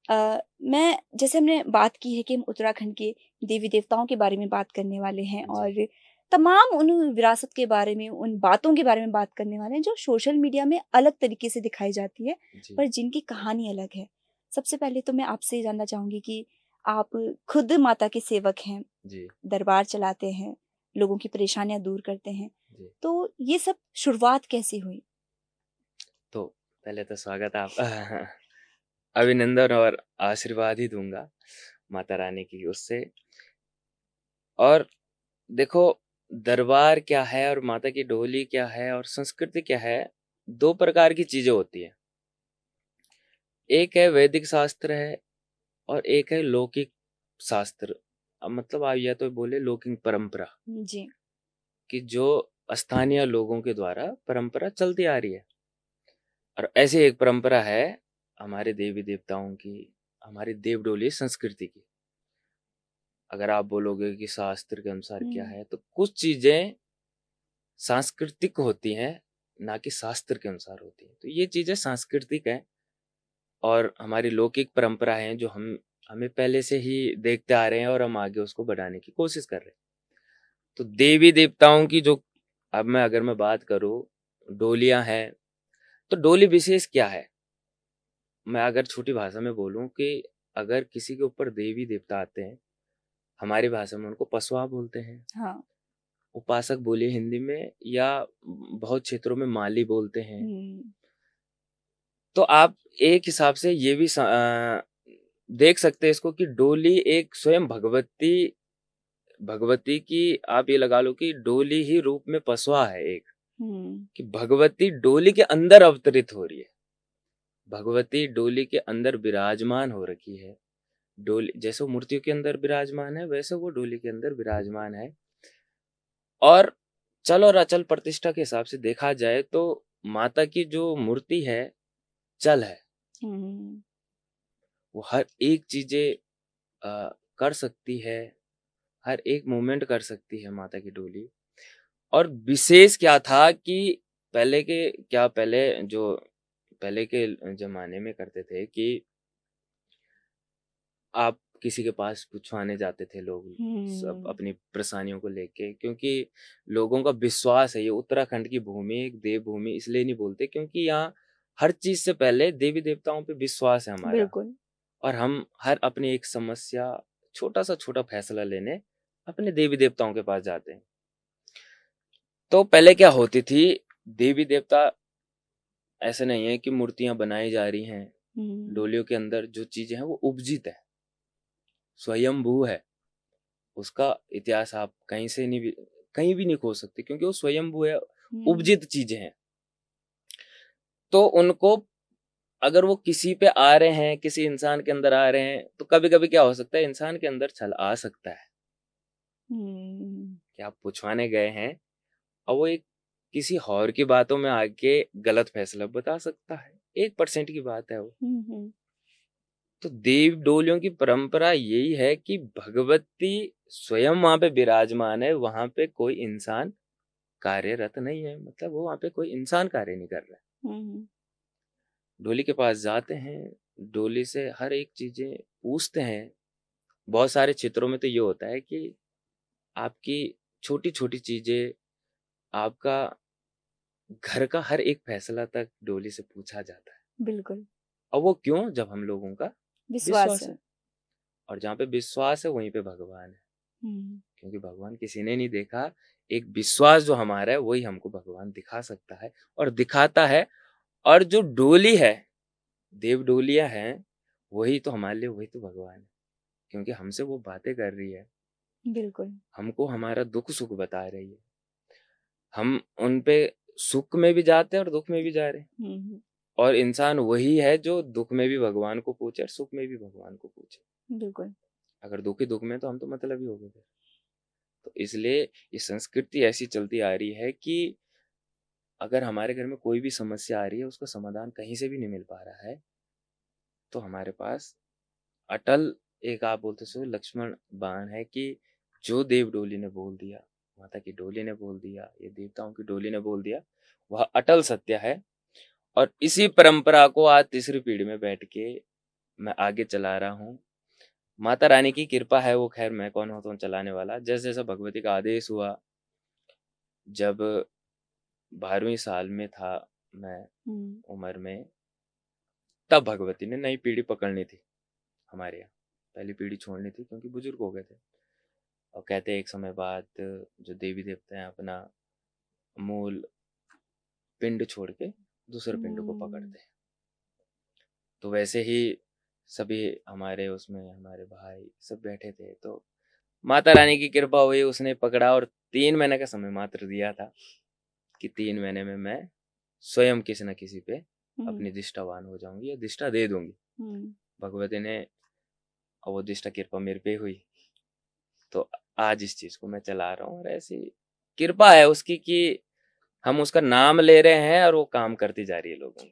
मैं जैसे हमने बात की है कि हम उत्तराखंड के देवी देवताओं के बारे में बात करने वाले हैं जी, और तमाम उन विरासत के बारे में, उन बातों के बारे में बात करने वाले हैं जो सोशल मीडिया में अलग तरीके से दिखाई जाती है, जी, पर जिनकी कहानी अलग है। सबसे पहले तो मैं आपसे ये जानना चाहूँगी कि आप खुद माता के सेवक हैं, जी, दरबार चलाते हैं, लोगों की परेशानियाँ दूर करते हैं। जी। तो ये सब शुरुआत कैसे हुई? तो पहले तो स्वागत आप अभिनंदन और आशीर्वाद ही दूँगा माता रानी की ओर से। और देखो, दरबार क्या है और माता की डोली क्या है और संस्कृति क्या है, 2 प्रकार की चीज़ें होती हैं। एक है वैदिक शास्त्र है और एक है लौकिक शास्त्र। मतलब आप या तो बोले लौकिक परंपरा, जी। कि जो स्थानीय लोगों के द्वारा परंपरा चलती आ रही है। और ऐसी एक परंपरा है हमारे देवी-देवताओं की, हमारी देवडोली संस्कृति की। अगर आप बोलोगे कि शास्त्र के अनुसार क्या हुँ। है, तो कुछ चीज़ें सांस्कृतिक होती हैं, ना कि शास्त्र के अनुसार होती हैं। तो ये चीज़ें सांस्कृतिक हैं और हमारी लौकिक परंपरा है जो हम हमें पहले से ही देखते आ रहे हैं और हम आगे उसको बढ़ाने की कोशिश कर रहे हैं। तो देवी-देवताओं की जो अब अगर मैं बात करूँ, डोलियाँ हैं, तो डोली विशेष क्या है? मैं अगर छोटी भाषा में बोलूँ कि अगर किसी के ऊपर देवी-देवता आते हैं, हमारी भाषा में उनको पसवा बोलते हैं, हाँ। उपासक बोलिए हिंदी में, या बहुत क्षेत्रों में माली बोलते हैं। हुँ। तो आप एक हिसाब से ये भी देख सकते हैं इसको कि डोली एक स्वयं भगवती भगवती की, आप ये लगा लो कि डोली ही रूप में पसवा है एक, हुँ। कि भगवती डोली के अंदर अवतरित हो रही है। भगवती डोली के अंदर विराजमान हो रखी है। डोली जैसे वो मूर्तियों के अंदर विराजमान है, वैसे वो डोली के अंदर विराजमान है। और चल और अचल प्रतिष्ठा के हिसाब से देखा जाए तो माता की जो मूर्ति है, चल है। हुँ। वो हर एक चीज़ें कर सकती है, हर एक मूवमेंट कर सकती है माता की डोली। और विशेष क्या था कि पहले जो पहले के ज़माने में करते थे कि आप किसी के पास पूछवाने जाते थे लोग, सब हुँ। अपनी परेशानियों को लेके, क्योंकि लोगों का विश्वास है, ये उत्तराखंड की भूमि एक देवभूमि इसलिए नहीं बोलते क्योंकि यहाँ हर चीज से पहले देवी देवताओं पे विश्वास है हमारा। बिल्कुल। और हम हर अपनी एक समस्या, छोटा सा छोटा फैसला लेने अपने देवी देवताओं के पास जाते हैं। तो पहले क्या होती थी, देवी देवता ऐसे नहीं है कि मूर्तियां बनाई जा रही हैं, हुँ। डोलियों के अंदर जो चीजें हैं वो उपजित है, स्वयंभू है। उसका इतिहास आप कहीं भी नहीं खोज सकते क्योंकि वो स्वयंभू है, हुँ। उपजित चीजें हैं। तो उनको, अगर वो किसी पे आ रहे हैं, किसी इंसान के अंदर आ रहे हैं, तो कभी कभी क्या हो सकता है, इंसान के अंदर छल आ सकता है हुँ। कि आप पूछवाने गए हैं और वो एक किसी और की बातों में आके गलत फैसला बता सकता है। 1% की बात है वो। हुँ, हुँ। तो देव डोलियों की परंपरा यही है कि भगवती स्वयं वहां पे विराजमान है, वहां पे कोई इंसान कार्यरत नहीं है, मतलब वो वहां पे कोई इंसान कार्य नहीं कर रहा है। हुँ। डोली के पास जाते हैं, डोली से हर एक चीजें पूछते हैं। बहुत सारे क्षेत्रों में तो ये होता है कि आपकी छोटी छोटी चीजें, आपका घर का हर एक फैसला तक डोली से पूछा जाता है। बिल्कुल। और वो क्यों? जब हम लोगों का विश्वास विश्वास है। है। और जहाँ पे विश्वास है वहीं पे भगवान है, हुँ। क्योंकि भगवान किसी ने नहीं देखा। एक विश्वास जो हमारा है वही हमको भगवान दिखा सकता है और दिखाता है। और जो डोली है, देव डोलियां हैं, वही तो हमारे लिए, वही तो भगवान है, क्योंकि हमसे वो बातें कर रही है, बिल्कुल। हमको हमारा दुख सुख बता रही है। हम उन पे सुख में भी जाते हैं और दुख में भी जा रहे हैं। हुँ, हुँ। और इंसान वही है जो दुख में भी भगवान को पूछे और सुख में भी भगवान को पूछे। बिल्कुल। अगर दुख ही दुख में, तो हम तो मतलब ही हो गए फिर। तो इसलिए ये संस्कृति ऐसी चलती आ रही है कि अगर हमारे घर में कोई भी समस्या आ रही है, उसका समाधान कहीं से भी नहीं मिल पा रहा है, तो हमारे पास अटल, एक आप बोलते सो लक्ष्मण बाण है कि जो देव डोली ने बोल दिया, माता की डोली ने बोल दिया, ये देवताओं की डोली ने बोल दिया, वह अटल सत्य है। और इसी परंपरा को आज तीसरी पीढ़ी में बैठ के मैं आगे चला रहा हूँ। माता रानी की कृपा है, वो खैर मैं कौन होता हूँ चलाने वाला। जैसे-जैसे भगवती का आदेश हुआ, जब 12वीं साल में था मैं हुँ। उम्र में, तब भगवती ने नई पीढ़ी पकड़नी थी हमारे यहाँ। पहली पीढ़ी छोड़नी थी क्योंकि बुजुर्ग हो गए थे। और कहते हैं एक समय बाद जो देवी-देवता हैं अपना मूल पिंड छोड़ के दूसरे पिंड को हुँ। पकड़ते हैं। तो वैसे ही सभी हमारे उसमें हमारे भाई सब बैठे थे, तो माता रानी की कृपा हुई, उसने पकड़ा और 3 महीने का समय मात्र दिया था कि 3 महीने में मैं स्वयं किसी न किसी पे हुँ। अपनी दिष्टावान हो जाऊँगी या दिष्टा दे दूँगी। हुँ। भगवती ने वो दिष्टा कृपा मेरे पे हुई, तो आज इस चीज़ को मैं चला रहा हूँ। और ऐसी कृपा है उसकी कि हम उसका नाम ले रहे हैं और वो काम करती जा रही है लोगों के।